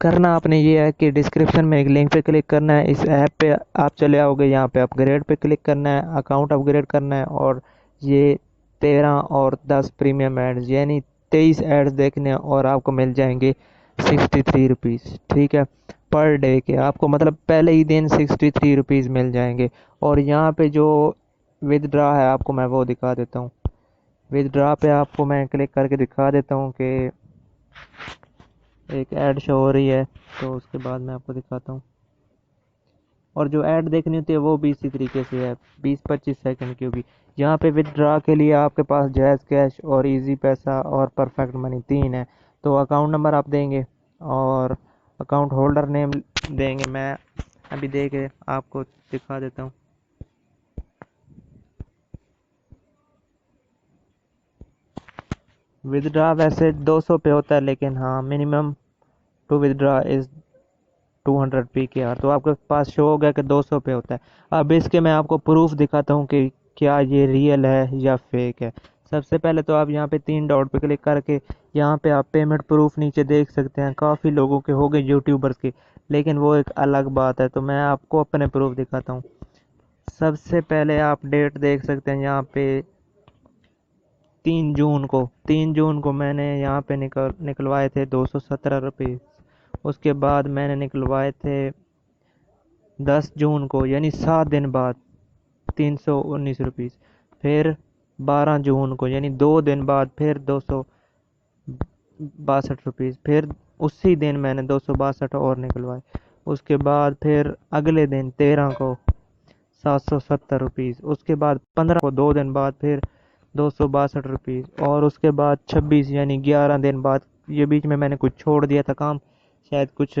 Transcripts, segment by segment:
کرنا آپ نے یہ ہے کہ ڈسکرپشن میں ایک لنک پہ کلک کرنا ہے، اس ایپ پہ آپ چلے آؤ گے، یہاں پہ اپ گریڈ پہ کلک کرنا ہے، اکاؤنٹ اپ گریڈ کرنا ہے، اور یہ 13 اور 10 پریمیم ایڈز یعنی 23 ایڈز دیکھنے ہیں، اور آپ کو مل جائیں گے 63 روپیز، ٹھیک ہے، پر ڈے کے آپ کو مطلب پہلے ہی دن 63 روپیز مل جائیں گے۔ اور یہاں پہ جو ود ڈرا ہے آپ کو میں وہ دکھا دیتا ہوں، ود ڈرا پہ آپ کو میں کلک کر کے دکھا دیتا ہوں کہ ایک ایڈ شو ہو رہی ہے، تو اس کے بعد میں آپ کو دکھاتا ہوں، اور جو ایڈ دیکھنی ہوتی ہے وہ بھی اسی طریقے سے ہے، 20-25 سیکنڈ کی ہوگی۔ یہاں پہ ود ڈرا کے لیے آپ کے پاس جائز کیش اور ایزی پیسہ اور پرفیکٹ منی تین ہے، تو اکاؤنٹ نمبر آپ دیں گے اور اکاؤنٹ ہولڈر نیم دیں گے، میں ابھی دے کے آپ کو دکھا دیتا ہوں۔ ود ڈرا ویسے 200 پہ ہوتا ہے، لیکن ہاں minimum to with draw is 200 PKR، تو آپ کے پاس شو ہو گیا کہ 200 پہ ہوتا ہے۔ اب اس کے میں آپ کو پروف دکھاتا ہوں کہ کیا یہ ریئل ہے یا فیک ہے۔ سب سے پہلے تو آپ یہاں پہ 3 ڈاٹ پہ کلک کر کے یہاں پہ آپ پیمنٹ پروف نیچے دیکھ سکتے ہیں، کافی لوگوں کے ہو گئے یوٹیوبرز کے، لیکن وہ ایک الگ بات ہے، تو میں آپ کو اپنے پروف دکھاتا ہوں۔ سب سے پہلے آپ ڈیٹ دیکھ سکتے ہیں یہاں پہ 3 جون کو میں نے یہاں پہ نکلوائے تھے 217 روپے، اس کے بعد میں نے نکلوائے تھے 10 جون کو یعنی 7 دن بعد 319 روپیز، پھر 12 جون کو یعنی 2 دن بعد پھر 262 روپیز، پھر اسی دن میں نے 262 اور نکلوائے، اس کے بعد پھر اگلے دن 13 کو 770 روپیز، اس کے بعد 15 کو 2 دن بعد پھر 262 روپیز، اور اس کے بعد 26 یعنی 11 دن بعد، یہ بیچ میں نے کچھ چھوڑ دیا تھا کام، شاید کچھ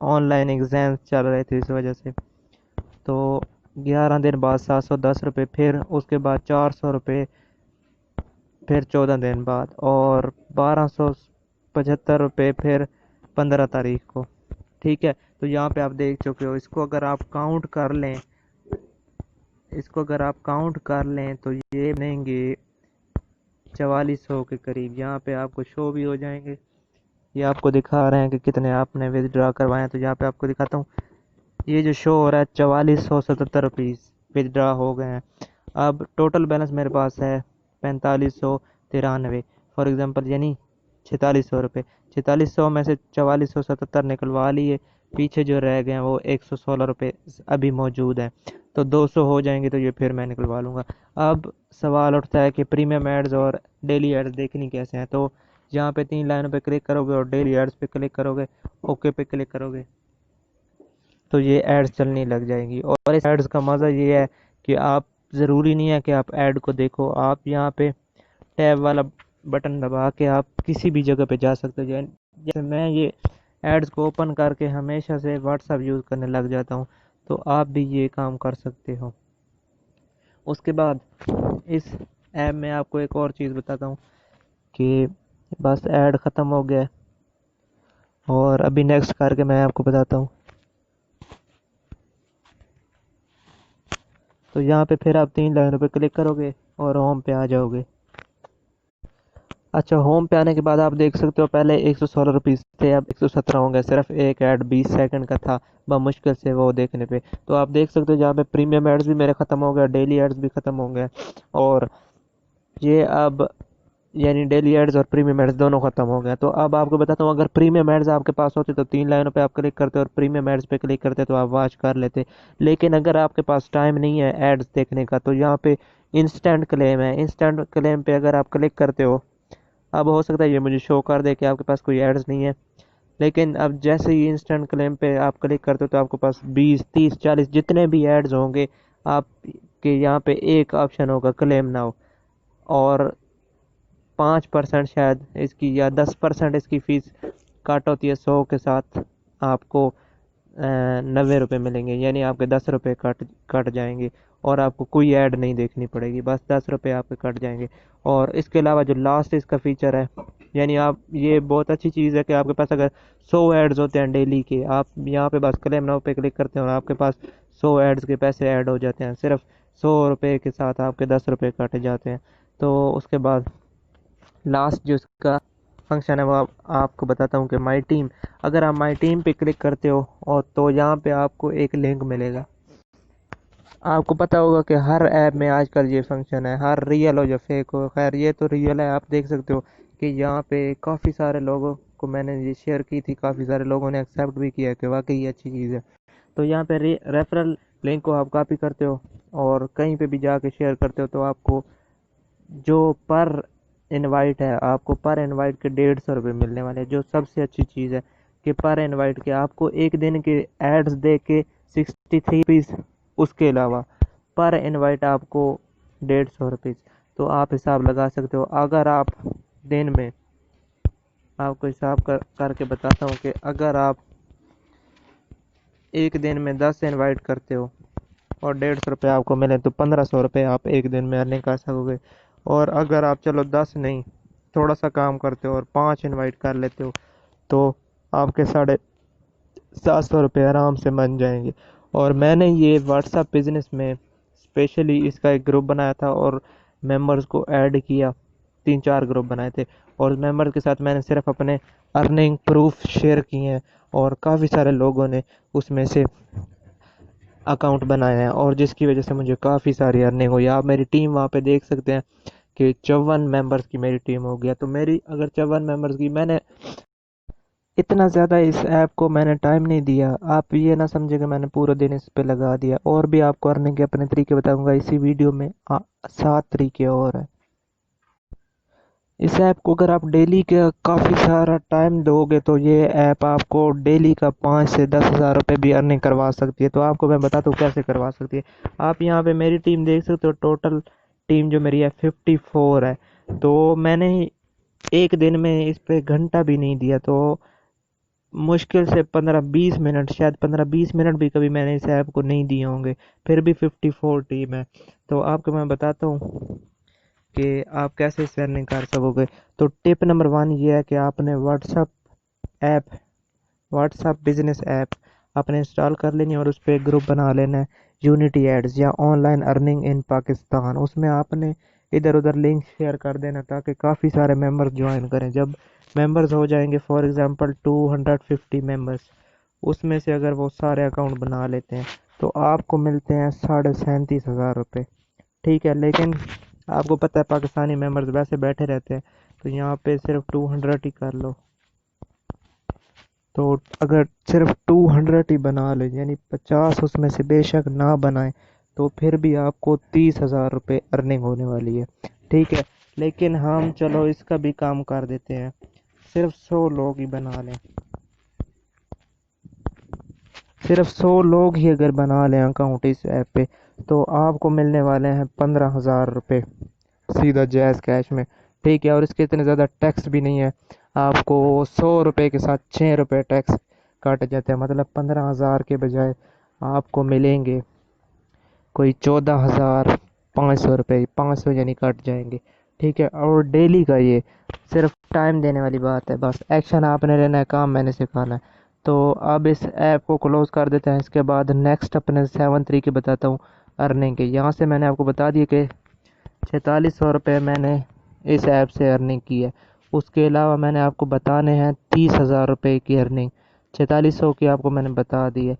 آن لائن ایگزامس چل رہے تھے اس وجہ سے، تو 11 دن بعد 710 روپے، پھر اس کے بعد 400 روپے، پھر 14 دن بعد، اور 1275 روپے پھر 15 تاریخ کو، ٹھیک ہے۔ تو یہاں پہ آپ دیکھ چکے ہو، اس کو اگر آپ کاؤنٹ کر لیں تو یہ بنیں گے 4400 کے قریب، یہاں پہ آپ کو شو بھی ہو جائیں گے، یہ آپ کو دکھا رہے ہیں کہ کتنے آپ نے ود ڈرا کروائے ہیں، تو یہاں پہ آپ کو دکھاتا ہوں، یہ جو شو ہو رہا ہے 4477 روپیز ود ڈرا ہو گئے ہیں۔ اب ٹوٹل بیلنس میرے پاس ہے 4593، فار ایگزامپل یعنی 4600 روپے، 4600 میں سے 4477 نکلوا لیے، پیچھے جو رہ گئے ہیں وہ 116 روپے ابھی موجود ہیں، تو 200 ہو جائیں گے تو یہ پھر میں نکلوا لوں گا۔ اب سوال اٹھتا ہے کہ پریمیم ایڈز اور ڈیلی ایڈز دیکھنی کیسے ہیں، تو یہاں پہ 3 لائنوں پہ کلک کرو گے اور ڈیلی ایڈز پہ کلک کرو گے، اوکے پہ کلک کرو گے، تو یہ ایڈز چلنی لگ جائیں گی۔ اور اس ایڈز کا مزہ یہ ہے کہ آپ ضروری نہیں ہے کہ آپ ایڈ کو دیکھو، آپ یہاں پہ ٹیب والا بٹن دبا کے آپ کسی بھی جگہ پہ جا سکتے ہو، جیسے میں یہ ایڈز کو اوپن کر کے ہمیشہ سے واٹس ایپ یوز کرنے لگ جاتا ہوں، تو آپ بھی یہ کام کر سکتے ہو۔ اس کے بعد اس ایپ میں آپ کو ایک اور چیز بتاتا ہوں کہ بس ایڈ ختم ہو گیا ہے، اور ابھی نیکسٹ کر کے میں آپ کو بتاتا ہوں، تو یہاں پہ پھر آپ 3 لائنوں پہ کلک کرو گے اور ہوم پہ آ جاؤ گے۔ اچھا، ہوم پہ آنے کے بعد آپ دیکھ سکتے ہو پہلے 116 روپیز تھے، اب 117 ہوں گے، صرف ایک ایڈ 20 سیکنڈ کا تھا بمشکل سے وہ دیکھنے پہ، تو آپ دیکھ سکتے ہو جہاں پہ پریمیم ایڈز بھی میرے ختم ہو گیا، ڈیلی ایڈز بھی ختم ہو گئے، اور یہ اب یعنی ڈیلی ایڈز اور پریمیم ایڈز دونوں ختم ہو گئے، تو اب آپ کو بتاتا ہوں، اگر پریمیم ایڈز آپ کے پاس ہوتے تو 3 لائنوں پہ آپ کلک کرتے اور پریمیم ایڈز پہ کلک کرتے تو آپ واچ کر لیتے، لیکن اگر آپ کے پاس ٹائم نہیں ہے ایڈز دیکھنے کا تو یہاں پہ انسٹنٹ کلیم ہے، انسٹنٹ کلیم پہ اگر آپ کلک کرتے ہو، اب ہو سکتا ہے یہ مجھے شو کر دے کہ آپ کے پاس کوئی ایڈز نہیں ہے، لیکن اب جیسے ہی انسٹنٹ کلیم پہ آپ کلک کرتے ہو تو آپ کے پاس 20 30 40 جتنے بھی ایڈز ہوں گے، آپ کے یہاں پہ ایک آپشن ہوگا کلیم ناؤ، اور 5% شاید اس کی یا 10% اس کی فیس کٹ ہوتی ہے، 100 کے ساتھ آپ کو 90 روپے ملیں گے، یعنی آپ کے 10 روپے کٹ جائیں گے، اور آپ کو کوئی ایڈ نہیں دیکھنی پڑے گی، بس 10 روپے آپ کے کٹ جائیں گے۔ اور اس کے علاوہ جو لاسٹ اس کا فیچر ہے، یعنی آپ یہ بہت اچھی چیز ہے کہ آپ کے پاس اگر 100 ایڈز ہوتے ہیں ڈیلی کے، آپ یہاں پہ بس کلیم ناؤ پہ کلک کرتے ہیں اور آپ کے پاس 100 ایڈز کے پیسے ایڈ ہو جاتے ہیں، صرف 100 روپے کے ساتھ آپ کے 10 روپے کٹ جاتے ہیں۔ تو اس کے بعد لاسٹ جو اس کا فنکشن ہے وہ آپ کو بتاتا ہوں کہ مائی ٹیم. اگر آپ مائی ٹیم پہ کلک کرتے ہو اور تو یہاں پہ آپ کو ایک لنک ملے گا. آپ کو پتہ ہوگا کہ ہر ایپ میں آج کل یہ فنکشن ہے, ہر ریئل ہو یا فیک ہو. خیر یہ تو ریئل ہے, آپ دیکھ سکتے ہو کہ یہاں پہ کافی سارے لوگوں کو میں نے یہ شیئر کی تھی, کافی سارے لوگوں نے ایکسیپٹ بھی کیا کہ واقعی یہ اچھی چیز ہے. تو یہاں پہ ریفرل لنک کو آپ کاپی کرتے ہو اور کہیں پہ بھی جا کے شیئر کرتے ہو تو آپ کو جو پر انوائٹ ہے, آپ کو پر انوائٹ کے 150 روپے ملنے والے ہیں, جو سب سے اچھی چیز ہے کہ پر انوائٹ کے آپ کو ایک دن کے ایڈز دے کے 63 روپیز, اس کے علاوہ پر انوائٹ آپ کو 150 روپیز. تو آپ حساب لگا سکتے ہو. اگر آپ دن میں, آپ کو حساب کر کے بتاتا ہوں کہ اگر آپ ایک دن میں 10 انوائٹ کرتے ہو اور 150 روپے آپ کو ملے تو 1500 روپے آپ ایک دن میں ارننگ کر سکو گے. اور اگر آپ چلو 10 نہیں, تھوڑا سا کام کرتے ہو اور 5 انوائٹ کر لیتے ہو تو آپ کے 750 روپے آرام سے بن جائیں گے. اور میں نے یہ واٹس ایپ بزنس میں اسپیشلی اس کا ایک گروپ بنایا تھا اور ممبرز کو ایڈ کیا, 3-4 گروپ بنائے تھے اور ممبر کے ساتھ میں نے صرف اپنے ارننگ پروف شیئر کیے ہیں اور کافی سارے لوگوں نے اس میں سے اکاؤنٹ بنایا ہے اور جس کی وجہ سے مجھے کافی ساری ارننگ ہوئی. آپ میری ٹیم وہاں پہ دیکھ سکتے ہیں کہ 54 ممبرز کی میری ٹیم ہو گیا. تو میری اگر 54 ممبرز کی, میں نے اتنا زیادہ اس ایپ کو میں نے ٹائم نہیں دیا, آپ یہ نہ سمجھے کہ میں نے پورا دن اس پہ لگا دیا. اور بھی آپ کو ارننگ کے اپنے طریقے بتاؤں گا اسی ویڈیو میں, 7 طریقے اور ہیں. اس ایپ کو اگر آپ ڈیلی کا کافی سارا ٹائم دو گے تو یہ ایپ آپ کو ڈیلی کا 5 سے 10 ہزار روپے بھی ارننگ کروا سکتی ہے. تو آپ کو میں بتاتا ہوں کیسے کروا سکتی ہے. آپ یہاں پہ میری ٹیم دیکھ سکتے ہو, ٹوٹل ٹیم جو میری ہے 54 ہے. تو میں نے ایک دن میں اس پہ گھنٹہ بھی نہیں دیا, تو مشکل سے 15-20 منٹ, شاید 15-20 منٹ بھی کبھی میں نے اس ایپ کو نہیں دیے ہوں گے, پھر بھی 54 ٹیم ہے. تو آپ کو میں بتاتا ہوں کہ آپ کیسے اس سے ارننگ کر سکو گے. تو ٹپ نمبر 1 یہ ہے کہ آپ نے واٹس ایپ بزنس ایپ آپ نے انسٹال کر لینی اور اس پہ ایک گروپ بنا لینا ہے, یونٹی ایڈز یا آن لائن ارننگ ان پاکستان. اس میں آپ نے ادھر ادھر لنک شیئر کر دینا تاکہ کافی سارے ممبرز جوائن کریں. جب ممبرز ہو جائیں گے, فار ایگزامپل 250 ممبرز, اس میں سے اگر وہ سارے اکاؤنٹ بنا لیتے ہیں تو آپ کو ملتے ہیں 37,500 روپے. ٹھیک ہے, لیکن آپ کو پتہ ہے پاکستانی ممبرز ویسے بیٹھے رہتے ہیں, تو یہاں پہ صرف 200 ہی کر لو. تو اگر صرف 200 ہی بنا لیں, یعنی 50 اس میں سے بے شک نہ بنائیں, تو پھر بھی آپ کو 30,000 روپے ارننگ ہونے والی ہے. ٹھیک ہے, لیکن ہم چلو اس کا بھی کام کر دیتے ہیں, صرف 100 لوگ ہی بنا لیں. صرف 100 لوگ ہی اگر بنا لیں اکاؤنٹ اس ایپ پہ, تو آپ کو ملنے والے ہیں 15,000 روپے سیدھا جیز کیش میں. ٹھیک ہے, اور اس کے اتنے زیادہ ٹیکس بھی نہیں ہے. آپ کو 100 روپے کے ساتھ 6 روپے ٹیکس کاٹے جاتے ہیں, مطلب 15,000 کے بجائے آپ کو ملیں گے کوئی 14,500 روپے, 500 یعنی کٹ جائیں گے. ٹھیک ہے, اور ڈیلی کا یہ صرف ٹائم دینے والی بات ہے, بس ایکشن آپ نے لینا ہے, کام میں نے سکھانا ہے. تو اب اس ایپ کو کلوز کر دیتے ہیں. اس کے بعد نیکسٹ اپنے 7 طریقے بتاتا ہوں ارننگ کے. یہاں سے میں نے آپ کو بتا دیا کہ 4,600 روپے میں نے اس ایپ سے ارننگ کی ہے. اس کے علاوہ میں نے آپ کو بتانے ہیں 30,000 روپے کی ارننگ. 4,600 کی آپ کو میں نے بتا دی ہے,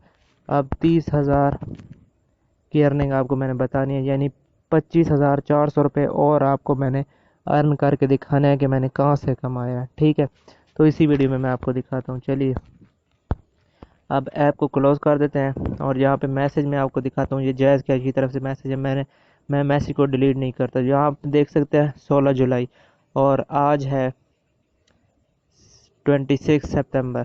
اب 30,000 کی ارننگ آپ کو میں نے بتانی ہے, یعنی 25,400 روپے اور آپ کو میں نے ارن کر کے دکھانا ہے کہ میں نے کہاں سے کمایا ہے. ٹھیک ہے, تو اسی ویڈیو میں آپ کو دکھاتا ہوں. چلیے اب ایپ کو کلوز کر دیتے ہیں اور یہاں پہ میسج میں آپ کو دکھاتا ہوں. یہ جائز کیش کی طرف سے میسج ہے, میں میسج کو ڈیلیٹ نہیں کرتا. یہاں آپ دیکھ سکتے ہیں 16 جولائی اور آج ہے 26 سپتمبر.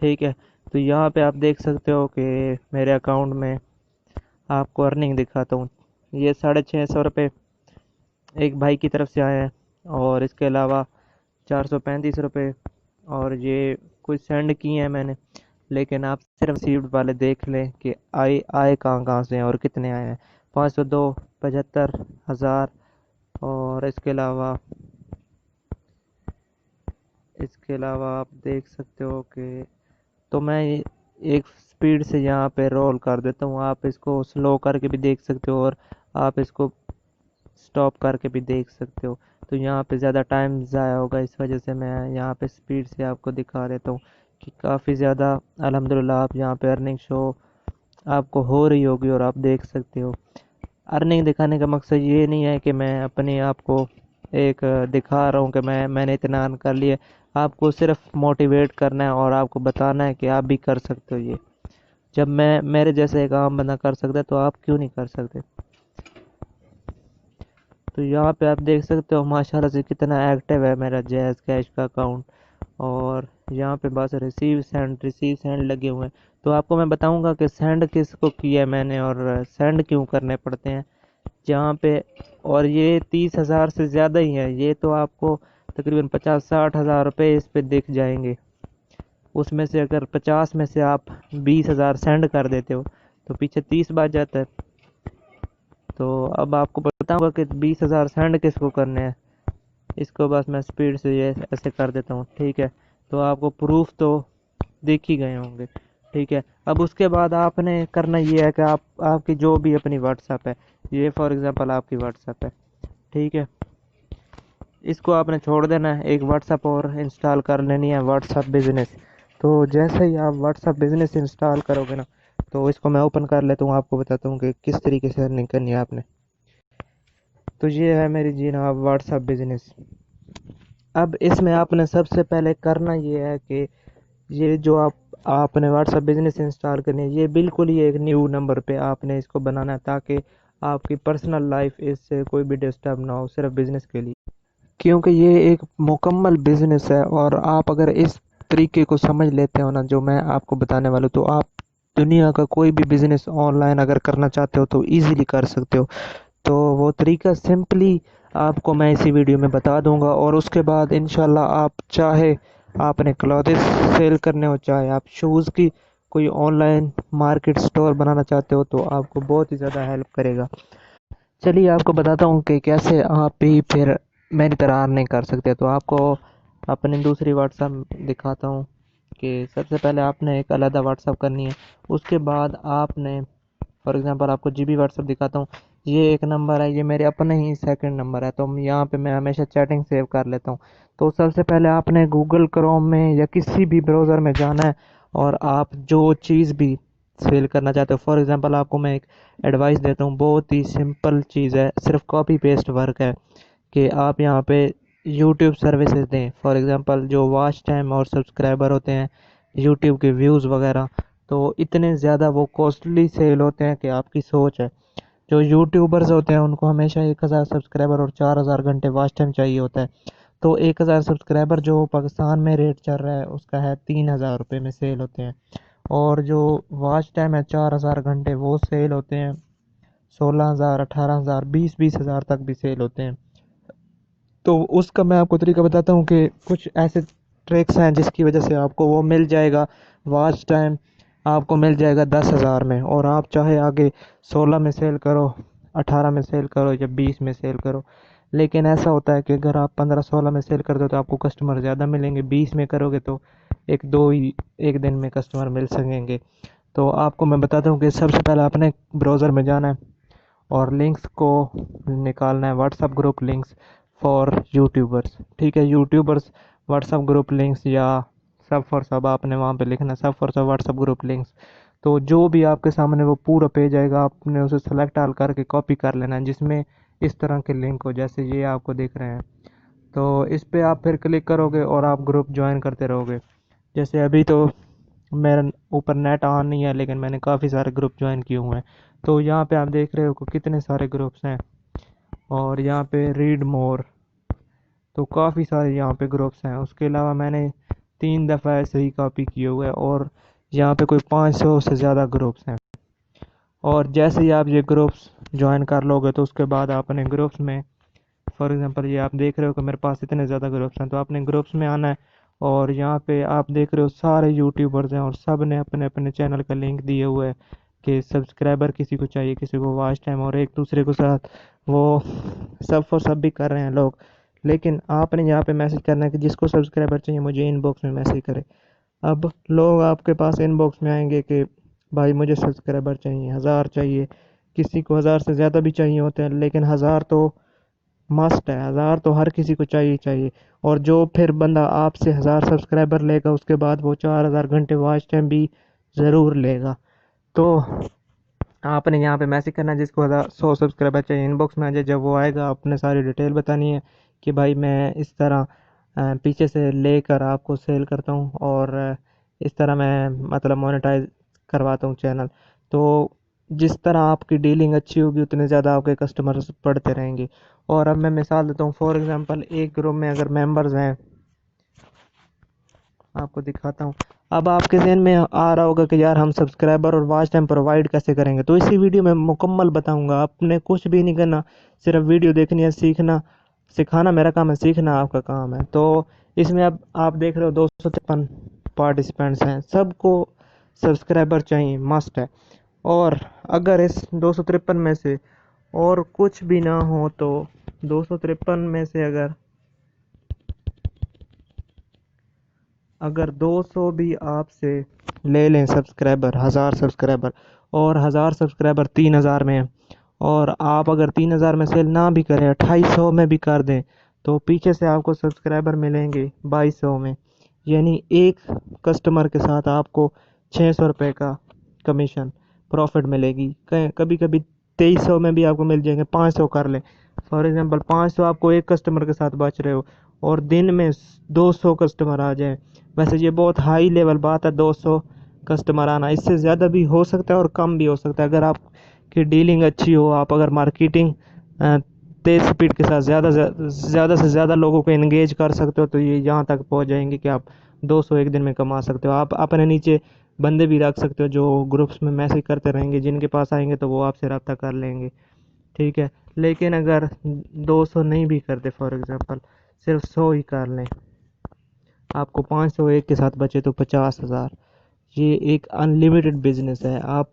ٹھیک ہے, تو یہاں پہ آپ دیکھ سکتے ہو کہ میرے اکاؤنٹ میں آپ کو ارننگ دکھاتا ہوں. یہ 650 روپے ایک بھائی کی طرف سے آئے ہیں, اور اس کے علاوہ 435 روپے اور یہ کچھ سینڈ کیے ہیں میں نے, لیکن آپ صرف ریسیوڈ والے دیکھ لیں کہ آئے کہاں سے ہیں اور کتنے آئے ہیں. 502, 75, 1000, اور اس کے علاوہ آپ دیکھ سکتے ہو کہ, تو میں ایک سپیڈ سے یہاں پہ رول کر دیتا ہوں. آپ اس کو سلو کر کے بھی دیکھ سکتے ہو اور آپ اس کو اسٹاپ کر کے بھی دیکھ سکتے ہو. تو یہاں پہ زیادہ ٹائم ضائع ہوگا، اس وجہ سے میں یہاں پہ سپیڈ سے آپ کو دکھا دیتا ہوں کہ کافی زیادہ الحمدللہ آپ یہاں پہ ارننگ شو آپ کو ہو رہی ہوگی اور آپ دیکھ سکتے ہو. ارننگ دکھانے کا مقصد یہ نہیں ہے کہ میں اپنے آپ کو ایک دکھا رہا ہوں کہ میں نے اتنا ارن کر لیا. آپ کو صرف موٹیویٹ کرنا ہے اور آپ کو بتانا ہے کہ آپ بھی کر سکتے ہو. یہ جب میرے جیسے ایک عام بندہ کر سکتا ہے تو آپ کیوں نہیں کر سکتے. تو یہاں پہ آپ دیکھ سکتے ہو ماشاءاللہ سے کتنا ایکٹیو ہے میرا جیز کیش کا اکاؤنٹ. اور یہاں پہ بس ریسیو سینڈ لگے ہوئے ہیں. تو آپ کو میں بتاؤں گا کہ سینڈ کس کو کیا ہے میں نے اور سینڈ کیوں کرنے پڑتے ہیں جہاں پہ. اور یہ 30,000 سے زیادہ ہی ہے. یہ تو آپ کو تقریباً 50-60 ہزار روپے اس پہ دکھ جائیں گے. اس میں سے اگر 50 میں سے آپ 20,000 سینڈ کر دیتے ہو تو پیچھے 30 بچ جاتا ہے. تو اب آپ کو بتاؤں گا کہ 20,000 سینڈ کس کو کرنے ہیں. اس کو بس میں سپیڈ سے یہ ایسے کر دیتا ہوں. ٹھیک ہے، تو آپ کو پروف تو دیکھ ہی گئے ہوں گے. ٹھیک ہے، اب اس کے بعد آپ نے کرنا یہ ہے کہ آپ کی جو بھی اپنی واٹس ایپ ہے، یہ فار ایگزامپل آپ کی واٹس ایپ ہے. ٹھیک ہے، اس کو آپ نے چھوڑ دینا ہے. ایک واٹس ایپ اور انسٹال کر لینی ہے، واٹس ایپ بزنس. تو جیسے ہی آپ واٹس ایپ بزنس انسٹال کرو گے نا، تو اس کو میں اوپن کر لیتا ہوں، آپ کو بتاتا ہوں کہ کس طریقے سے ارننگ کرنی ہے آپ نے. تو یہ ہے میری جناب واٹس ایپ بزنس. اب اس میں آپ نے سب سے پہلے کرنا یہ ہے کہ یہ جو آپ نے واٹس ایپ بزنس انسٹال کرنی ہے، یہ بالکل ہی ایک نیو نمبر پہ آپ نے اس کو بنانا ہے تاکہ آپ کی پرسنل لائف اس سے کوئی بھی ڈسٹرب نہ ہو، صرف بزنس کے لیے. کیونکہ یہ ایک مکمل بزنس ہے اور آپ اگر اس طریقے کو سمجھ لیتے ہو نا جو میں آپ کو بتانے والا ہوں، تو آپ دنیا کا کوئی بھی بزنس آن لائن اگر کرنا چاہتے ہو تو ایزیلی کر سکتے ہو. تو وہ طریقہ سمپلی آپ کو میں اسی ویڈیو میں بتا دوں گا. اور اس کے بعد انشاءاللہ آپ چاہے آپ نے کلوتھس سیل کرنے ہو، چاہے آپ شوز کی کوئی آن لائن مارکیٹ سٹور بنانا چاہتے ہو، تو آپ کو بہت ہی زیادہ ہیلپ کرے گا. چلیے آپ کو بتاتا ہوں کہ کیسے آپ بھی پھر میری طرح ارننگ کر سکتے. تو آپ کو اپنی دوسری واٹس ایپ دکھاتا ہوں کہ سب سے پہلے آپ نے ایک علیحدہ واٹس ایپ کرنی ہے. اس کے بعد آپ نے فار ایگزامپل آپ کو جی بی واٹس ایپ دکھاتا ہوں. یہ ایک نمبر ہے، یہ میرے اپنے ہی سیکنڈ نمبر ہے. تو یہاں پہ میں ہمیشہ چیٹنگ سیو کر لیتا ہوں. تو سب سے پہلے آپ نے گوگل کروم میں یا کسی بھی براؤزر میں جانا ہے اور آپ جو چیز بھی سیل کرنا چاہتے ہو، فار ایگزامپل آپ کو میں ایک ایڈوائس دیتا ہوں، بہت ہی سمپل چیز ہے، صرف کاپی پیسٹ ورک ہے کہ آپ یہاں پہ یوٹیوب سروسز دیں. فار ایگزامپل جو واچ ٹائم اور سبسکرائبر ہوتے ہیں، یوٹیوب کے ویوز وغیرہ، تو اتنے زیادہ وہ کوسٹلی سیل ہوتے ہیں کہ آپ کی سوچ ہے. جو یوٹیوبرز ہوتے ہیں ان کو ہمیشہ 1,000 سبسکرائبر اور 4,000 گھنٹے واچ ٹائم چاہیے ہوتا ہے. تو 1,000 سبسکرائبر جو پاکستان میں ریٹ چل رہا ہے اس کا ہے 3,000 روپے میں سیل ہوتے ہیں. اور جو واچ ٹائم ہے 4,000 گھنٹے، وہ سیل ہوتے ہیں 16,000 18,000 20,000 تک بھی سیل ہوتے ہیں. تو اس کا میں آپ کو طریقہ بتاتا ہوں کہ کچھ ایسے ٹریکس ہیں جس کی وجہ سے آپ کو وہ مل جائے گا. واچ ٹائم آپ کو مل جائے گا 10,000 میں، اور آپ چاہے آگے 16 میں سیل کرو، 18 میں سیل کرو یا 20 میں سیل کرو. لیکن ایسا ہوتا ہے کہ اگر آپ 15-16 میں سیل کر دو تو آپ کو کسٹمر زیادہ ملیں گے. 20 میں کرو گے تو ایک دن میں کسٹمر مل سکیں گے. تو آپ کو میں بتاتا ہوں کہ سب سے پہلے آپ نے براؤزر میں جانا ہے اور لنکس کو نکالنا ہے، what's app group links for YouTubers. ٹھیک ہے، YouTubers what's app group links یا سب فار سب آپ نے وہاں پہ لکھنا ہے، sub for sub WhatsApp group links. تو جو بھی آپ کے سامنے وہ پورا پیج آئے گا، آپ نے اسے سلیکٹ آل کر کے کاپی کر لینا ہے جس میں اس طرح کے لنک ہو جیسے یہ آپ کو دیکھ رہے ہیں. تو اس پہ آپ پھر کلک کرو گے اور آپ گروپ جوائن کرتے رہو گے. جیسے ابھی تو میرا اوپر نیٹ آن نہیں ہے لیکن میں نے کافی سارے گروپ جوائن کیے ہوئے ہیں. تو یہاں پہ آپ دیکھ رہے ہو کہ کتنے سارے گروپس ہیں، اور یہاں پہ ریڈ مور، تو کافی سارے یہاں پہ گروپس ہیں. اس کے علاوہ میں نے 3 دفعہ ایسے ہی کاپی کیے ہوئے، اور یہاں پہ کوئی 500 سے زیادہ گروپس ہیں. اور جیسے ہی آپ یہ گروپس جوائن کر لو گے تو اس کے بعد آپ نے گروپس میں فار ایگزامپل یہ آپ دیکھ رہے ہو کہ میرے پاس اتنے زیادہ گروپس ہیں، تو آپ نے گروپس میں آنا ہے. اور یہاں پہ آپ دیکھ رہے ہو سارے یوٹیوبرز ہیں اور سب نے اپنے اپنے چینل کا لنک دیے ہوئے کہ سبسکرائبر کسی کو چاہیے، کسی کو واچ ٹائم، اور ایک دوسرے کے ساتھ وہ سب فور سب بھی کر رہے ہیں لوگ. لیکن آپ نے یہاں پہ میسج کرنا ہے کہ جس کو سبسکرائبر چاہیے مجھے ان باکس میں میسج کرے. اب لوگ آپ کے پاس ان باکس میں آئیں گے کہ بھائی مجھے سبسکرائبر چاہیے، 1,000 چاہیے، کسی کو 1,000 سے زیادہ بھی چاہیے ہوتے ہیں، لیکن 1,000 تو مسٹ ہے، 1000 تو ہر کسی کو چاہیے چاہیے۔ اور جو پھر بندہ آپ سے 1000 سبسکرائبر لے گا، اس کے بعد وہ 4000 گھنٹے واچ ٹائم بھی ضرور لے گا۔ تو آپ نے یہاں پہ میسج کرنا ہے، جس کو 100 سبسکرائبر چاہیے ان باکس میں آ جائے۔ جب وہ آئے گا آپ نے ساری ڈیٹیل بتانی ہے کہ بھائی میں اس طرح پیچھے سے لے کر آپ کو سیل کرتا ہوں، اور اس طرح میں مطلب مونیٹائز کرواتا ہوں چینل۔ تو جس طرح آپ کی ڈیلنگ اچھی ہوگی، اتنے زیادہ آپ کے کسٹمرز بڑھتے رہیں گے۔ اور اب میں مثال دیتا ہوں، فار ایگزامپل ایک گروپ میں اگر ممبرز ہیں، آپ کو دکھاتا ہوں۔ اب آپ کے ذہن میں آ رہا ہوگا کہ یار ہم سبسکرائبر اور واچ ٹائم پرووائڈ کیسے کریں گے، تو اسی ویڈیو میں مکمل بتاؤں گا۔ آپ نے کچھ بھی نہیں کرنا، صرف ویڈیو دیکھنی ہے۔ سیکھنا سکھانا میرا کام ہے، سیکھنا آپ کا کام ہے۔ تو اس میں اب آپ دیکھ رہے ہو 253 پارٹیسپینٹس ہیں، سب کو سبسکرائبر چاہیے، مسٹ ہے۔ اور اگر اس 253 میں سے اور کچھ بھی نہ ہو، تو 253 میں سے اگر 200 بھی آپ سے لے لیں سبسکرائبر، 1000 سبسکرائبر، اور 1000 سبسکرائبر 3000 میں ہیں، اور آپ اگر 3000 میں سیل نہ بھی کریں، 2800 میں بھی کر دیں، تو پیچھے سے آپ کو سبسکرائبر ملیں گے 2200 میں۔ یعنی ایک کسٹمر کے ساتھ آپ کو 600 روپے کا کمیشن پروفٹ ملے گی۔ کبھی کبھی 2300 میں بھی آپ کو مل جائیں گے، 500 کر لیں۔ فار ایگزامپل 500 آپ کو ایک کسٹمر کے ساتھ بچ رہے ہو، اور دن میں 200 کسٹمر آ جائیں۔ ویسے یہ بہت ہائی لیول بات ہے، 200 کسٹمر آنا۔ اس سے زیادہ بھی ہو سکتا ہے اور کم بھی ہو سکتا ہے، اگر آپ کی ڈیلنگ اچھی ہو، آپ اگر مارکیٹنگ تیز سپیڈ کے ساتھ زیادہ سے زیادہ لوگوں کو انگیج کر سکتے ہو، تو یہ یہاں تک پہنچ جائیں گے کہ آپ 200 ایک دن میں کما سکتے ہو۔ آپ اپنے نیچے بندے بھی رکھ سکتے ہو جو گروپس میں میسج کرتے رہیں گے، جن کے پاس آئیں گے تو وہ آپ سے رابطہ کر لیں گے، ٹھیک ہے۔ لیکن اگر 200 نہیں بھی کرتے، فار ایگزامپل صرف 100 ہی کر لیں، آپ کو 500 ایک کے ساتھ بچے تو 50,000۔ یہ ایک ان لمیٹڈ بزنس ہے، آپ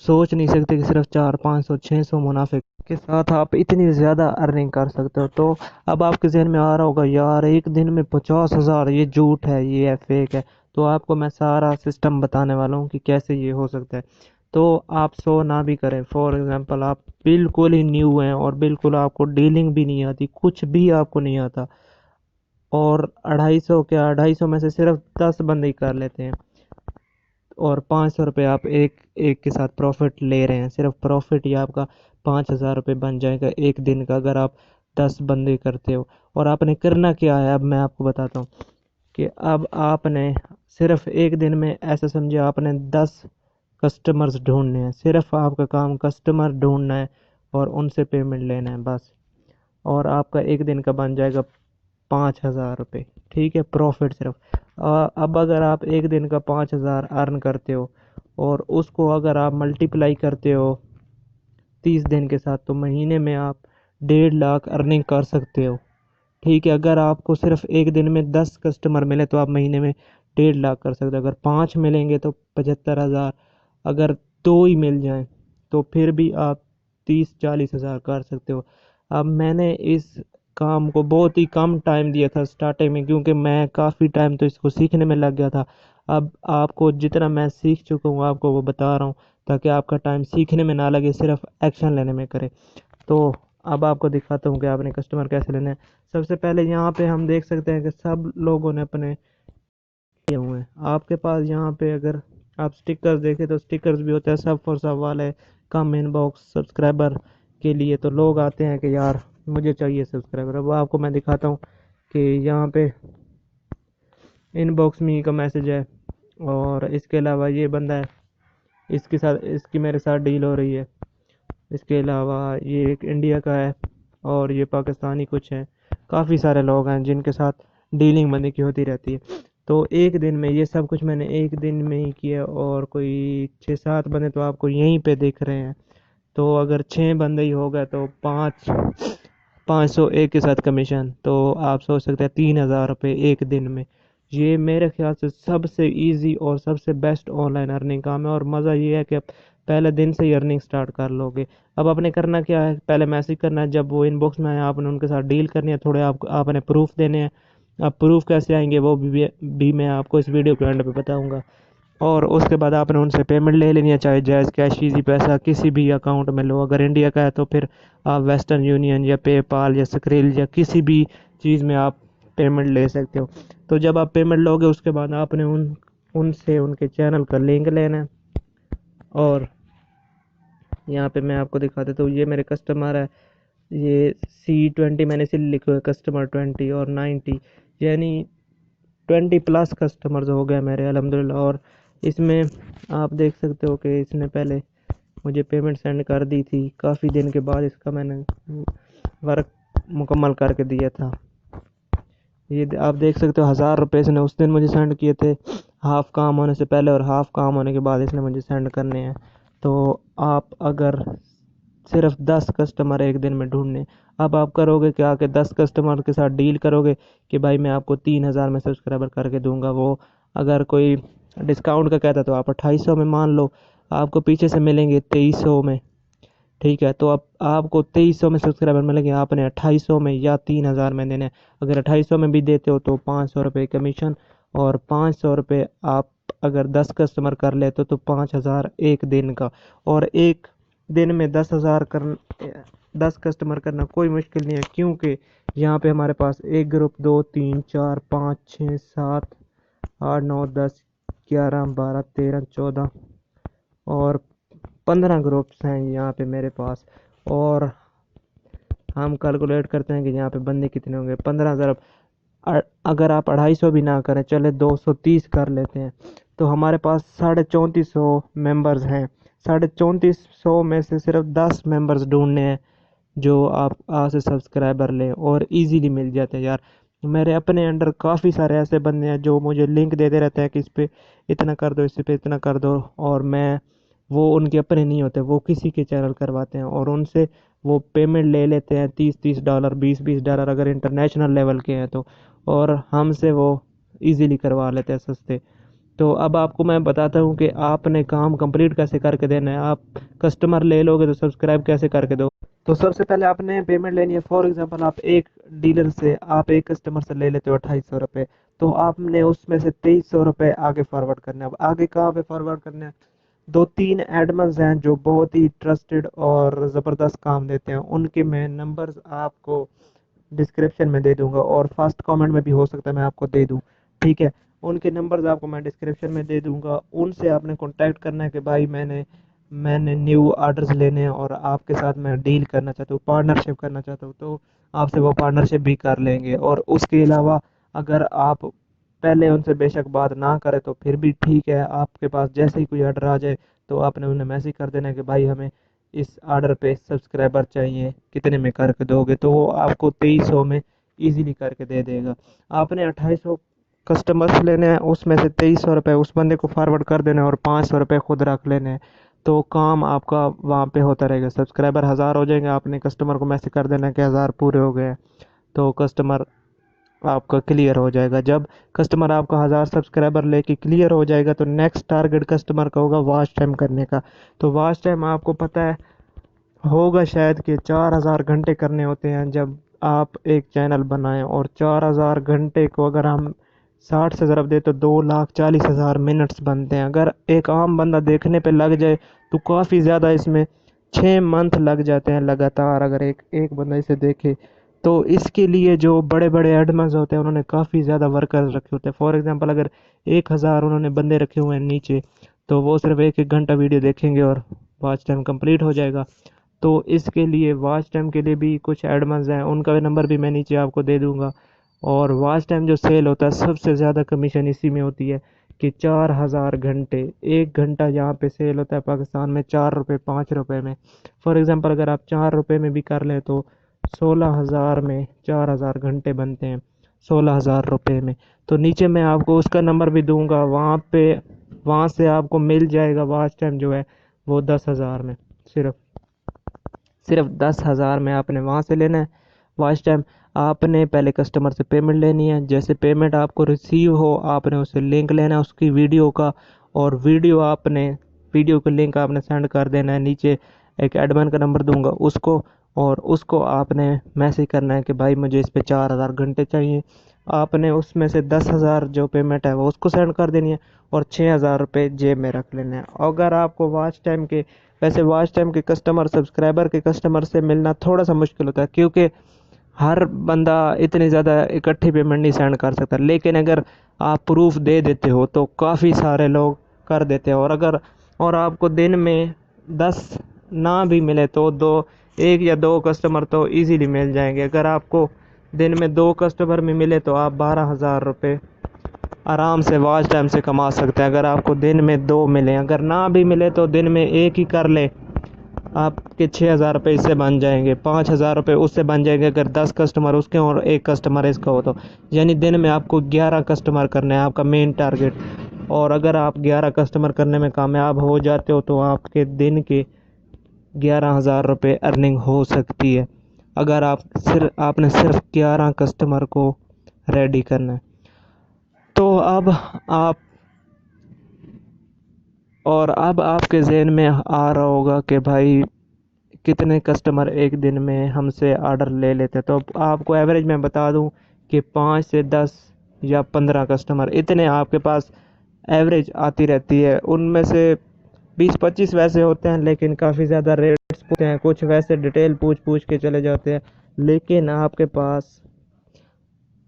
سوچ نہیں سکتے کہ صرف 400 500 600 منافع کے ساتھ آپ اتنی زیادہ ارننگ کر سکتے ہو۔ تو اب آپ کے ذہن میں آ رہا ہوگا یار ایک دن میں 50,000، یہ جھوٹ ہے، یہ ہے، فیک ہے۔ تو آپ کو میں سارا سسٹم بتانے والا ہوں کہ کیسے یہ ہو سکتا ہے۔ تو آپ 100 نہ بھی کریں، فار ایگزامپل آپ بالکل ہی نیو ہیں اور بالکل آپ کو ڈیلنگ بھی نہیں آتی، کچھ بھی آپ کو نہیں آتا، اور 250 میں سے صرف 10 بندے ہی کر لیتے ہیں، اور 500 روپے آپ ایک کے ساتھ پروفٹ لے رہے ہیں، صرف پروفٹ ہی آپ کا 5000 روپے بن جائے گا ایک دن کا، اگر آپ 10 بندے کرتے ہو۔ اور آپ نے کرنا کیا ہے، اب میں آپ کو بتاتا ہوں کہ اب آپ نے صرف ایک دن میں ایسا سمجھے آپ نے 10 کسٹمرز ڈھونڈنے ہیں، صرف آپ کا کام کسٹمر ڈھونڈنا ہے اور ان سے پیمنٹ لینا ہے بس، اور آپ کا ایک دن کا بن جائے گا 5000 روپے، ٹھیک ہے، پروفٹ صرف۔ اب اگر آپ ایک دن کا 5000 ارن کرتے ہو، اور اس کو اگر آپ ملٹیپلائی کرتے ہو 30 دن کے ساتھ، تو مہینے میں آپ 1.5 لاکھ ارننگ کر سکتے ہو، ٹھیک ہے۔ اگر آپ کو صرف ایک دن میں 10 کسٹمر ملے تو آپ مہینے میں 1.5 لاکھ کر سکتے ہو۔ اگر 5 ملیں گے تو 75,000، اگر 2 ہی مل جائیں تو پھر بھی آپ 30-40 ہزار کر سکتے ہو۔ اب میں نے اس کام کو بہت ہی کم ٹائم دیا تھا سٹارٹنگ میں، کیونکہ میں کافی ٹائم تو اس کو سیکھنے میں لگ گیا تھا۔ اب آپ کو جتنا میں سیکھ چکا ہوں آپ کو وہ بتا رہا ہوں، تاکہ آپ کا ٹائم سیکھنے میں نہ لگے، صرف ایکشن لینے میں کرے۔ تو اب آپ کو دکھاتا ہوں کہ آپ نے کسٹمر کیسے لینے ہیں۔ سب سے پہلے یہاں پہ ہم دیکھ سکتے ہیں کہ سب لوگوں نے اپنے کیے ہوئے ہیں۔ آپ کے پاس یہاں پہ اگر آپ سٹیکرز دیکھیں تو سٹیکرز بھی ہوتے ہیں، سب فور سب والے کم ان باکس سبسکرائبر کے لیے، تو لوگ آتے ہیں کہ یار مجھے چاہیے سبسکرائبر۔ اب آپ کو میں دکھاتا ہوں کہ یہاں پہ ان باکس میں کا میسج ہے، اور اس کے علاوہ یہ بندہ ہے، اس کی میرے ساتھ ڈیل ہو رہی ہے۔ اس کے علاوہ یہ ایک انڈیا کا ہے، اور یہ پاکستانی کچھ ہیں، کافی سارے لوگ ہیں جن کے ساتھ ڈیلنگ بندے کی ہوتی رہتی ہے۔ تو ایک دن میں یہ سب کچھ میں نے ایک دن میں ہی کیا، اور کوئی 6-7 بندے تو آپ کو یہیں پہ دیکھ رہے ہیں۔ تو اگر 6 بندے ہی ہو گئے تو 500 ایک کے ساتھ کمیشن، تو آپ سوچ سکتے ہیں 3000 روپے ایک دن میں۔ یہ میرے خیال سے سب سے ایزی اور سب سے بیسٹ آن لائن ارننگ کام ہے، اور مزہ یہ ہے کہ پہلے دن سے ہی ارننگ سٹارٹ کر لو گے۔ اب آپ نے کرنا کیا ہے، پہلے میسج کرنا ہے، جب وہ ان باکس میں آئے آپ نے ان کے ساتھ ڈیل کرنی ہے، تھوڑے آپ نے پروف دینے ہیں۔ اب پروف کیسے آئیں گے وہ بھی میں آپ کو اس ویڈیو کے اینڈ پہ بتاؤں گا۔ اور اس کے بعد آپ نے ان سے پیمنٹ لے لینی ہے، چاہے جائز کیش ایزی پیسہ کسی بھی اکاؤنٹ میں لو، اگر انڈیا کا ہے تو پھر آپ ویسٹرن یونین یا پے پال یا سکریل یا کسی بھی چیز میں آپ پیمنٹ لے سکتے ہو۔ تو جب آپ پیمنٹ لو گے اس کے بعد آپ نے ان سے ان کے چینل کا لنک لینا ہے، اور یہاں پہ میں آپ کو دکھا دیتا ہوں، یہ میرے کسٹمر ہے، یہ C20 میں نے اسے لکھا ہے کسٹمر 20 اور 90، یعنی 20+ کسٹمرز ہو گئے میرے الحمدللہ۔ اور اس میں آپ دیکھ سکتے ہو کہ اس نے پہلے مجھے پیمنٹ سینڈ کر دی تھی، کافی دن کے بعد اس کا میں نے ورک مکمل کر کے دیا تھا۔ یہ آپ دیکھ سکتے ہو 1000 روپے اس نے اس دن مجھے سینڈ کیے تھے، ہاف کام ہونے سے پہلے اور ہاف کام ہونے کے بعد اس نے مجھے سینڈ کرنے ہیں۔ تو آپ اگر صرف 10 کسٹمر ایک دن میں ڈھونڈنے، اب آپ کرو گے کہ آ کے 10 کسٹمر کے ساتھ ڈیل کرو گے کہ بھائی میں آپ کو 3000 میں سبسکرائبر کر کے دوں گا، وہ اگر کوئی ڈسکاؤنٹ کا کہتا ہے تو آپ 2800 میں مان لو، آپ کو پیچھے سے ملیں گے 2300 میں، ٹھیک ہے؟ تو اب آپ کو 2300 میں سبسکرائبر ملیں گے، آپ نے 2800 میں یا 3000 میں دینے ہیں۔ اگر 2800 میں بھی دیتے ہو تو 500 روپے کمیشن، اور 500 روپے آپ اگر 10 کسٹمر کر لیتے تو 5000 ایک دن کا، اور ایک دن میں 10 کسٹمر کرنا کوئی مشکل نہیں ہے، کیونکہ یہاں پہ ہمارے پاس ایک گروپ 2 3 4 5 6 7 8 9 10 11 12 13 14 اور 15 گروپس ہیں یہاں پہ میرے پاس، اور ہم کیلکولیٹ کرتے ہیں کہ یہاں پہ بندے کتنے ہوں گے۔ 15 ضرب اگر آپ 250 بھی نہ کریں، چلے 230 کر لیتے ہیں، تو ہمارے پاس 3450 ممبرز ہیں۔ 3450 میں سے صرف 10 ممبرز ڈھونڈنے ہیں جو آپ سے سبسکرائبر لیں، اور ایزیلی مل جاتے ہیں یار۔ میرے اپنے انڈر کافی سارے ایسے بندے ہیں جو مجھے لنک دیتے رہتے ہیں کہ اس پہ اتنا کر دو، اس پہ اتنا کر دو، اور وہ ان کے اپنے نہیں ہوتے، وہ کسی کے چینل کرواتے ہیں اور ان سے وہ پیمنٹ لے لیتے ہیں $30 $20 اگر انٹرنیشنل لیول کے ہیں تو، اور ہم سے وہ ایزیلی کروا لیتے ہیں سستے۔ تو اب آپ کو میں بتاتا ہوں کہ آپ نے کام کمپلیٹ کیسے کر کے دینا ہے، آپ کسٹمر لے لو گے تو سبسکرائب کیسے کر کے دو۔ تو سب سے پہلے آپ نے پیمنٹ لینی ہے، فار ایگزامپل آپ ایک ڈیلر سے، آپ ایک کسٹمر سے لے لیتے ہو 2800 روپے، تو آپ نے اس میں سے 2300 روپے آگے فارورڈ کرنے ہیں۔ اب آگے کہاں پہ فارورڈ کرنے ہیں؟ 2-3 ایڈمنز ہیں جو بہت ہی ٹرسٹڈ اور زبردست کام دیتے ہیں، ان کے میں نمبرز آپ کو ڈسکرپشن میں دے دوں گا، اور فرسٹ کامنٹ میں بھی ہو سکتا ہے میں آپ کو دے دوں، ٹھیک ہے؟ ان کے نمبرز آپ کو میں ڈسکرپشن میں دے دوں گا، ان سے آپ نے کانٹیکٹ کرنا ہے کہ بھائی میں نے نیو آرڈرز لینے ہیں اور آپ کے ساتھ میں ڈیل کرنا چاہتا ہوں، پارٹنرشپ کرنا چاہتا ہوں، تو آپ سے وہ پارٹنرشپ بھی کر لیں گے۔ اور اس کے علاوہ اگر آپ پہلے ان سے بے شک بات نہ کرے تو پھر بھی ٹھیک ہے، آپ کے پاس جیسے ہی کوئی آرڈر آ جائے تو آپ نے انہیں میسج کر دینا کہ بھائی ہمیں اس آرڈر پہ سبسکرائبر چاہیے، کتنے میں کر کے دو گے، تو وہ آپ کو 2300 میں ایزیلی کر کے دے دے گا۔ آپ نے 2800 کسٹمرز لینے ہیں، اس میں سے 2300 روپے اس بندے کو فارورڈ کر دینا ہے اور 500 روپے خود رکھ لینے ہیں، تو کام آپ کا وہاں پہ ہوتا رہے گا۔ سبسکرائبر 1000 ہو جائیں گے، آپ نے کسٹمر کو میسج کر دینا ہے کہ 1000 پورے ہو گئے ہیں، تو کسٹمر آپ کا کلیئر ہو جائے گا۔ جب کسٹمر آپ کا 1000 سبسکرائبر لے کے کلیئر ہو جائے گا تو نیکسٹ ٹارگٹ کسٹمر کا ہوگا واچ ٹائم کرنے کا۔ تو واچ ٹائم آپ کو پتہ ہے ہوگا شاید کہ 4000 گھنٹے کرنے ہوتے ہیں جب آپ ایک چینل بنائیں، اور 4000 گھنٹے کو اگر ہم 60 سے ضرب دے تو 2,40,000 منٹس بنتے ہیں۔ اگر ایک عام بندہ دیکھنے پہ لگ جائے تو کافی زیادہ، اس میں 6 منتھ لگ جاتے ہیں لگاتار اگر ایک بندہ اسے دیکھے۔ تو اس کے لیے جو بڑے بڑے ایڈمنز ہوتے ہیں انہوں نے کافی زیادہ ورکرز رکھے ہوتے ہیں، فار ایگزامپل اگر 1000 انہوں نے بندے رکھے ہوئے ہیں نیچے، تو وہ صرف 1 گھنٹہ ویڈیو دیکھیں گے اور واچ ٹائم کمپلیٹ ہو جائے گا۔ تو اس کے لیے واچ ٹائم کے لیے بھی کچھ ایڈمنز ہیں، ان کا نمبر بھی میں نیچے آپ کو دے دوں گا۔ اور واچ ٹائم جو سیل ہوتا ہے سب سے زیادہ کمیشن اسی میں ہوتی ہے کہ 4000 گھنٹے، 1 گھنٹہ یہاں پہ سیل ہوتا ہے پاکستان میں 4 روپے 5 روپے میں۔ فار ایگزامپل اگر آپ 4 روپے میں بھی کر لیں تو 16000 میں 4000 گھنٹے بنتے ہیں 16000 روپے میں۔ تو نیچے میں آپ کو اس کا نمبر بھی دوں گا، وہاں سے آپ کو مل جائے گا واچ ٹائم جو ہے وہ 10,000 میں، صرف 10,000 میں آپ نے وہاں سے لینا ہے واچ ٹائم۔ آپ نے پہلے کسٹمر سے پیمنٹ لینی ہے، جیسے پیمنٹ آپ کو ریسیو ہو آپ نے اسے لنک لینا ہے اس کی ویڈیو کا، اور ویڈیو کا لنک آپ نے سینڈ کر دینا ہے۔ نیچے ایک ایڈمن کا نمبر دوں گا، اس کو اور اس کو آپ نے میسج کرنا ہے کہ بھائی مجھے اس پہ 4000 گھنٹے چاہیے. آپ نے اس میں سے 10,000 جو پیمنٹ ہے وہ اس کو سینڈ کر دینی ہے اور 6,000 روپے جیب میں رکھ لینے ہیں. اگر آپ کو واچ ٹائم کے ویسے واچ ٹائم کے کسٹمر سبسکرائبر کے کسٹمر سے ملنا تھوڑا سا مشکل ہوتا ہے کیونکہ ہر بندہ اتنی زیادہ اکٹھی پیمنٹ نہیں سینڈ کر سکتا، لیکن اگر آپ پروف دے دیتے ہو تو کافی سارے لوگ کر دیتے ہیں. اور آپ کو دن میں 10 نہ بھی ملے تو ایک یا دو کسٹمر تو ایزیلی مل جائیں گے. اگر آپ کو دن میں 2 کسٹمر میں ملے تو آپ 12,000 روپے آرام سے واچ ٹائم سے کما سکتے ہیں. اگر آپ کو دن میں 2 ملیں، اگر نہ بھی ملے تو دن میں ایک ہی کر لے، آپ کے 6,000 روپے اس سے بن جائیں گے، 5,000 روپے اس سے بن جائیں گے اگر 10 کسٹمر اس کے اور ایک کسٹمر اس کا ہو تو. یعنی دن میں آپ کو 11 کسٹمر کرنے ہیں، آپ کا مین ٹارگیٹ. اور اگر آپ 11 کسٹمر کرنے میں کامیاب ہو جاتے ہو تو آپ کے دن کے 11,000 روپے ارننگ ہو سکتی ہے اگر آپ نے صرف 11 کسٹمر کو ریڈی کرنا ہے. تو اب آپ کے ذہن میں آ رہا ہوگا کہ بھائی کتنے کسٹمر ایک دن میں ہم سے آرڈر لے لیتے. تو آپ کو ایوریج میں بتا دوں کہ 5 سے 10 یا 15 کسٹمر اتنے آپ کے پاس ایوریج آتی رہتی ہے. ان میں سے 20-25 ویسے ہوتے ہیں لیکن کافی زیادہ ریٹس پوچھتے ہیں، کچھ ویسے ڈیٹیل پوچھ کے چلے جاتے ہیں. لیکن آپ کے پاس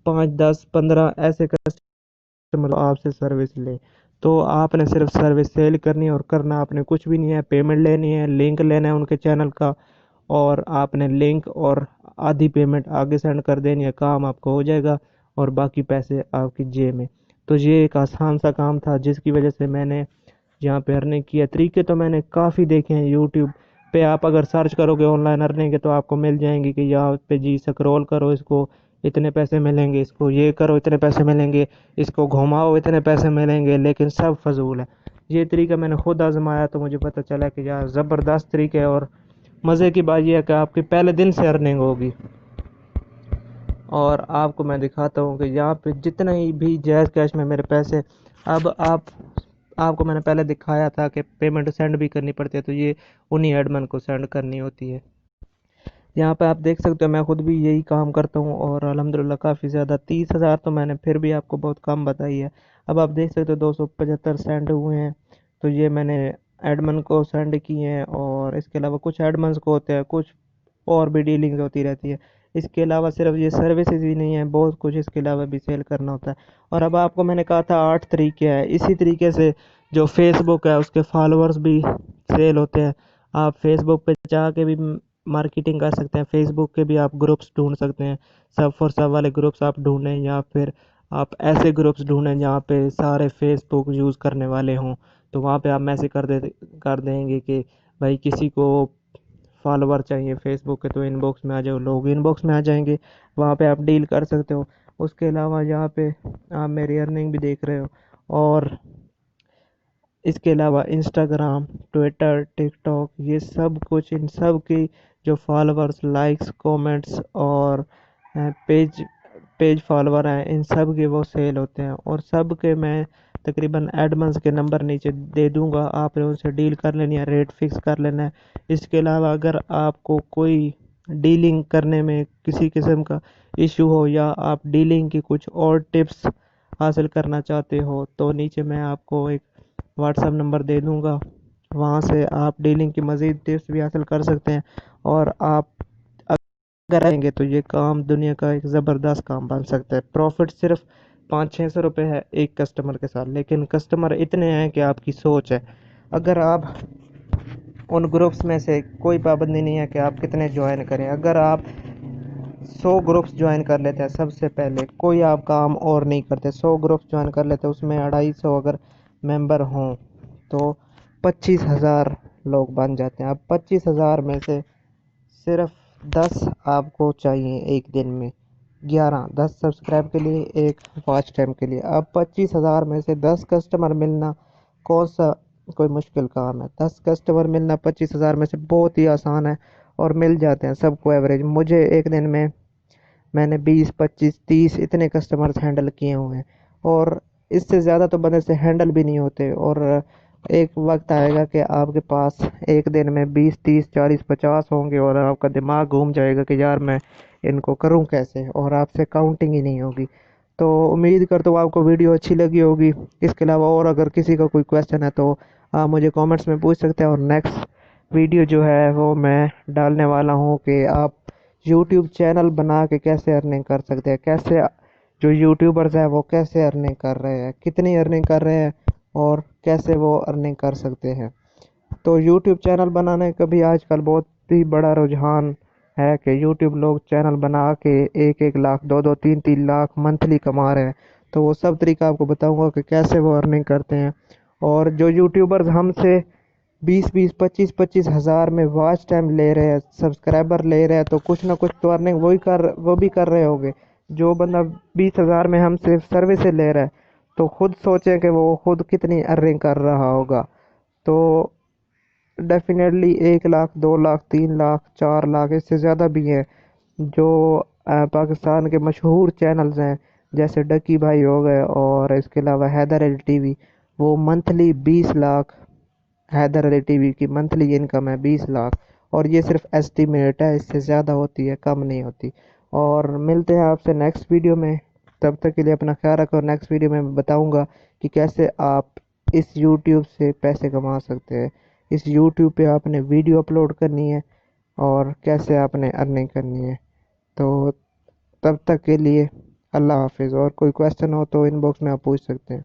5-10-15 ایسے کسٹمر آپ سے سروس لے تو آپ نے صرف سروس سیل کرنی ہے اور کرنا آپ نے کچھ بھی نہیں ہے. پیمنٹ لینی ہے، لنک لینا ہے ان کے چینل کا اور آپ نے لنک اور آدھی پیمنٹ آگے سینڈ کر دینی ہے. کام آپ کو ہو جائے گا اور باقی پیسے آپ کی جیب میں. تو یہ ایک آسان سا کام تھا جس کی وجہ سے میں نے یہاں پہ ارننگ کیا. طریقے تو میں نے کافی دیکھے ہیں یوٹیوب پہ. آپ اگر سرچ کرو گے آن لائن ارننگ کے تو آپ کو مل جائیں گی کہ یہاں پہ جی سکرول کرو، اس کو اتنے پیسے ملیں گے، اس کو یہ کرو اتنے پیسے ملیں گے، اس کو گھماؤ اتنے پیسے ملیں گے. لیکن سب فضول ہے. یہ طریقہ میں نے خود آزمایا تو مجھے پتہ چلا کہ یار زبردست طریقہ ہے اور مزے کی بات یہ ہے کہ آپ کی پہلے دن سے ارننگ ہوگی. اور آپ کو میں دکھاتا ہوں کہ یہاں پہ جتنا ہی بھی جائز کیش میں میرے پیسے اب آپ کو میں نے پہلے دکھایا تھا کہ پیمنٹ سینڈ بھی کرنی پڑتی ہے تو یہ انہی ایڈمن کو سینڈ کرنی ہوتی ہے. یہاں پہ آپ دیکھ سکتے ہو میں خود بھی یہی کام کرتا ہوں اور الحمدللہ کافی زیادہ 30,000 تو میں نے پھر بھی آپ کو بہت کم بتائی ہے. اب آپ دیکھ سکتے ہو 275 سینڈ ہوئے ہیں تو یہ میں نے ایڈمن کو سینڈ کیے ہیں. اور اس کے علاوہ کچھ ایڈمنس کو ہوتے ہیں، کچھ اور بھی ڈیلنگز ہوتی رہتی ہے. اس کے علاوہ صرف یہ سروسز ہی نہیں ہیں، بہت کچھ اس کے علاوہ بھی سیل کرنا ہوتا ہے. اور اب آپ کو میں نے کہا تھا 8 طریقے ہیں. اسی طریقے سے جو فیس بک ہے اس کے فالوورز بھی سیل ہوتے ہیں. آپ فیس بک پہ جا کے بھی مارکیٹنگ کر سکتے ہیں. فیس بک کے بھی آپ گروپس ڈھونڈ سکتے ہیں، سب فور سب والے گروپس آپ ڈھونڈیں یا پھر آپ ایسے گروپس ڈھونڈیں جہاں پہ سارے فیس بک یوز کرنے والے ہوں. تو وہاں پہ آپ میسج کر دیں گے کہ بھائی کسی کو فالوور چاہیے فیس بک کے تو ان باکس میں آ جاؤ. لوگ ان باکس میں آ جائیں گے، وہاں پہ آپ ڈیل کر سکتے ہو. اس کے علاوہ یہاں پہ آپ میری ارننگ بھی دیکھ رہے ہو. اور اس کے علاوہ انسٹاگرام، ٹویٹر، ٹک ٹاک، یہ سب کچھ ان سب کی جو فالوورس، لائکس، کومنٹس اور پیج فالوور ہیں ان سب کے وہ سیل ہوتے ہیں. اور سب کے میں تقریباً ایڈمنس کے نمبر نیچے دے دوں گا، آپ نے ان سے ڈیل کر لینی ہے، ریٹ فکس کر لینا ہے. اس کے علاوہ اگر آپ کو کوئی ڈیلنگ کرنے میں کسی قسم کا ایشو ہو یا آپ ڈیلنگ کی کچھ اور ٹپس حاصل کرنا چاہتے ہو تو نیچے میں آپ کو ایک واٹس ایپ نمبر دے دوں گا، وہاں سے آپ ڈیلنگ کی مزید ٹپس بھی حاصل کر سکتے ہیں. اور آپ اگر آئیں گے تو یہ کام دنیا کا ایک زبردست کام بن سکتا ہے. پروفٹ صرف 500-600 روپے ہے ایک کسٹمر کے ساتھ، لیکن کسٹمر اتنے ہیں کہ آپ کی سوچ ہے. اگر آپ ان گروپس میں سے کوئی پابندی نہیں ہے کہ آپ کتنے جوائن کریں. اگر آپ 100 گروپس جوائن کر لیتے ہیں سب سے پہلے، کوئی آپ کام اور نہیں کرتے، 100 گروپس جوائن کر لیتے ہیں، اس میں 250 اگر ممبر ہوں تو 25,000 لوگ بن جاتے ہیں. اب 25,000 میں سے صرف 10 آپ کو چاہیے ایک دن میں، 10 سبسکرائب کے لیے، ایک واچ ٹائم کے لیے. اب 25,000 میں سے 10 کسٹمر ملنا کون سا کوئی مشکل کام ہے؟ 10 کسٹمر ملنا 25,000 میں سے بہت ہی آسان ہے اور مل جاتے ہیں سب کو ایوریج. مجھے ایک دن میں نے 20-25-30 اتنے کسٹمرز ہینڈل کیے ہوئے ہیں اور اس سے زیادہ تو بندے سے ہینڈل بھی نہیں ہوتے. اور ایک وقت آئے گا کہ آپ کے پاس ایک دن میں 20 30 40 50 ہوں گے اور آپ کا دماغ گھوم جائے گا کہ یار میں ان کو کروں کیسے، اور آپ سے کاؤنٹنگ ہی نہیں ہوگی۔ تو امید کرتا ہوں آپ کو ویڈیو اچھی لگی ہوگی۔ اس کے علاوہ اور اگر کسی کا کوئی کویشچن ہے تو آپ مجھے کامنٹس میں پوچھ سکتے ہیں، اور نیکسٹ ویڈیو جو ہے وہ میں ڈالنے والا ہوں کہ آپ یوٹیوب چینل بنا کے کیسے ارننگ کر سکتے ہیں، کیسے جو یوٹیوبرز ہیں وہ کیسے ارننگ کر رہے ہیں، کتنی ارننگ کر رہے ہیں، اور کیسے وہ ارننگ کر سکتے ہیں۔ تو یوٹیوب چینل بنانے کا بھی آج کل بہت ہی بڑا رجحان ہے کہ یوٹیوب لوگ چینل بنا کے 1 1 لاکھ 2 2 3 3 لاکھ منتھلی کما رہے ہیں۔ تو وہ سب طریقہ آپ کو بتاؤں گا کہ کیسے وہ ارننگ کرتے ہیں۔ اور جو یوٹیوبرز ہم سے 20 20 25 25 ہزار میں واچ ٹائم لے رہے ہیں، سبسکرائبر لے رہے ہیں، تو کچھ نہ کچھ تو ارننگ وہ بھی کر رہے ہوگے۔ جو بندہ 20 ہزار میں ہم سے سروسیں لے رہا ہے تو خود سوچیں کہ وہ خود کتنی ارننگ کر رہا ہوگا۔ تو ڈیفینیٹلی 1 لاکھ 2 لاکھ 3 لاکھ 4 لاکھ اس سے زیادہ بھی ہیں جو پاکستان کے مشہور چینلز ہیں، جیسے ڈکی بھائی ہو گئے، اور اس کے علاوہ حیدر علی ٹی وی، وہ منتھلی 20 لاکھ، حیدر علی ٹی وی کی منتھلی انکم ہے 20 لاکھ، اور یہ صرف ایسٹیمیٹ ہے، اس سے زیادہ ہوتی ہے، کم نہیں ہوتی۔ اور ملتے ہیں آپ سے نیکسٹ ویڈیو میں، تب تک کے لیے اپنا خیال رکھو۔ نیکسٹ ویڈیو میں بتاؤں گا کہ کیسے آپ اس یوٹیوب سے پیسے کما سکتے ہیں، اس یوٹیوب پہ آپ نے ویڈیو اپلوڈ کرنی ہے، اور کیسے آپ نے ارننگ کرنی ہے۔ تو تب تک کے لیے اللہ حافظ، اور کوئی کویشچن ہو تو ان باکس میں آپ پوچھ سکتے ہیں۔